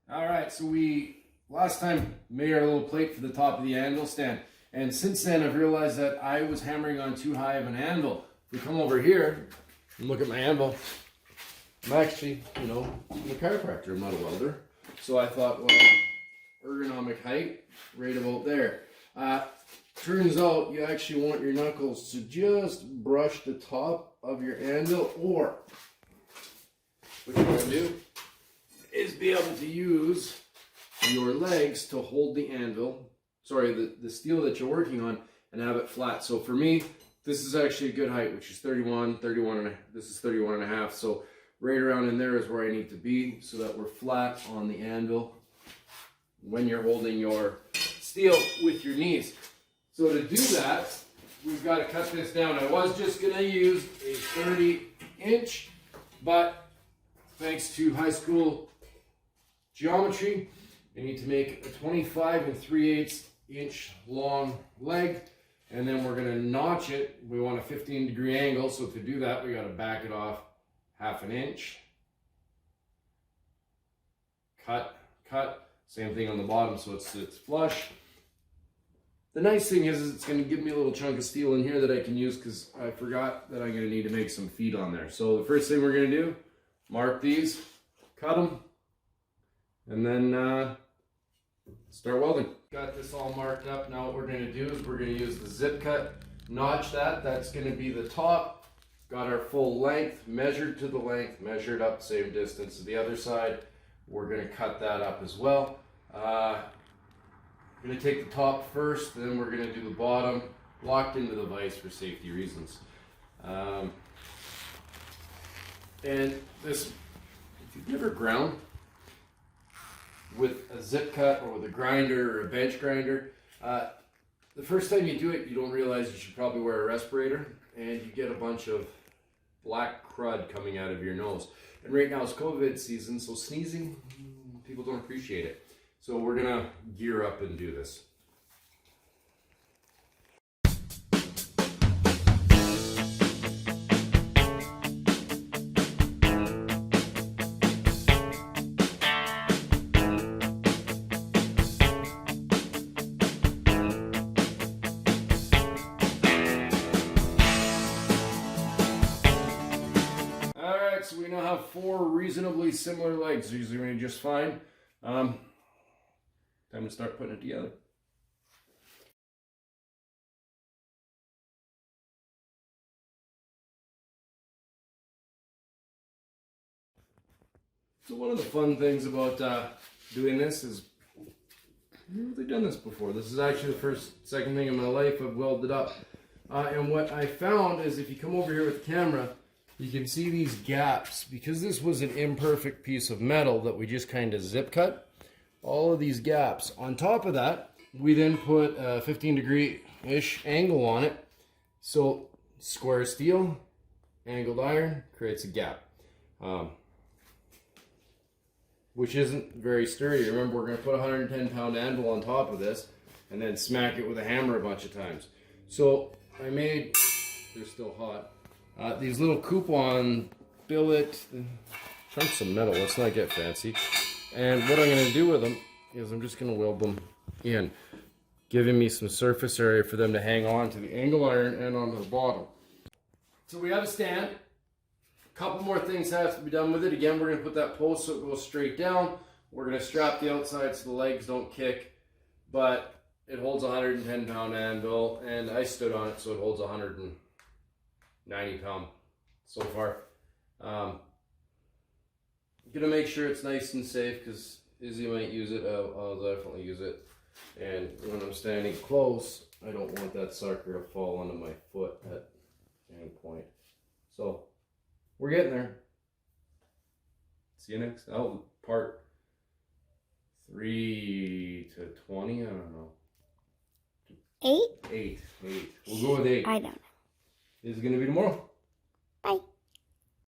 All right, so we last time made our little plate for the top of the anvil stand, and since then I've realized that I was hammering on too high of an anvil. If we come over here and look at my anvil, I'm actually, I'm a chiropractor, I'm not a welder. So I thought, well, ergonomic height, right about there. Turns out you actually want your knuckles to just brush the top of your anvil, or what you're going to do is be able to use your legs to hold the anvil, the steel that you're working on, and have it flat. So for me, this is actually a good height, which is 31 and this is 31 and a half. So right around in there is where I need to be so that we're flat on the anvil when you're holding your steel with your knees. So to do that, we've got to cut this down. I was just going to use a 30-inch, but thanks to high school geometry, I need to make a 25 3/8-inch long leg, and then we're going to notch it. We want a 15-degree angle, so to do that, we got to back it off half an inch. Cut. Same thing on the bottom, so it's flush. The nice thing is it's going to give me a little chunk of steel in here that I can use because I forgot that I'm going to need to make some feet on there. So the first thing we're going to do, mark these, cut them, and then start welding. Got this all marked up. Now what we're going to do is we're going to use the zip cut, notch that. That's going to be the top. Got our full length, measured to the length, measured up same distance to the other side. We're going to cut that up as well. We're going to take the top first, then we're going to do the bottom, locked into the vise for safety reasons. And this, if you've never ground with a zip cut or with a grinder or a bench grinder, the first time you do it, you don't realize you should probably wear a respirator, and you get a bunch of black crud coming out of your nose. And right now it's COVID season, so sneezing, people don't appreciate it. So we're gonna gear up and do this. Alright, so we now have 4 reasonably similar legs. Usually when you're just fine. Time to start putting it together. So one of the fun things about doing this is I've never really done this before. This is actually the second thing in my life I've welded up. And what I found is if you come over here with the camera, you can see these gaps. Because this was an imperfect piece of metal that we just kind of zip cut, all of these gaps. On top of that, we then put a 15-degree-ish angle on it. So square steel, angled iron creates a gap, which isn't very sturdy. Remember, we're going to put a 110-pound anvil on top of this and then smack it with a hammer a bunch of times. So I made, they're still hot, these little coupon billet chunks of metal. Let's not get fancy. And what I'm going to do with them is I'm just going to weld them in, giving me some surface area for them to hang on to the angle iron and onto the bottom. So we have a stand. A couple more things have to be done with it. Again, we're going to put that post so it goes straight down. We're going to strap the outside so the legs don't kick, but it holds a 110-pound anvil, and I stood on it so it holds a 190-pound so far. Gonna make sure it's nice and safe because Izzy might use it. I'll definitely use it. And when I'm standing close, I don't want that sucker to fall onto my foot at any point. So we're getting there. See you next. Part 3 to 20. I don't know. 8. 8. We'll go with 8. I don't know. This is gonna be tomorrow. Bye.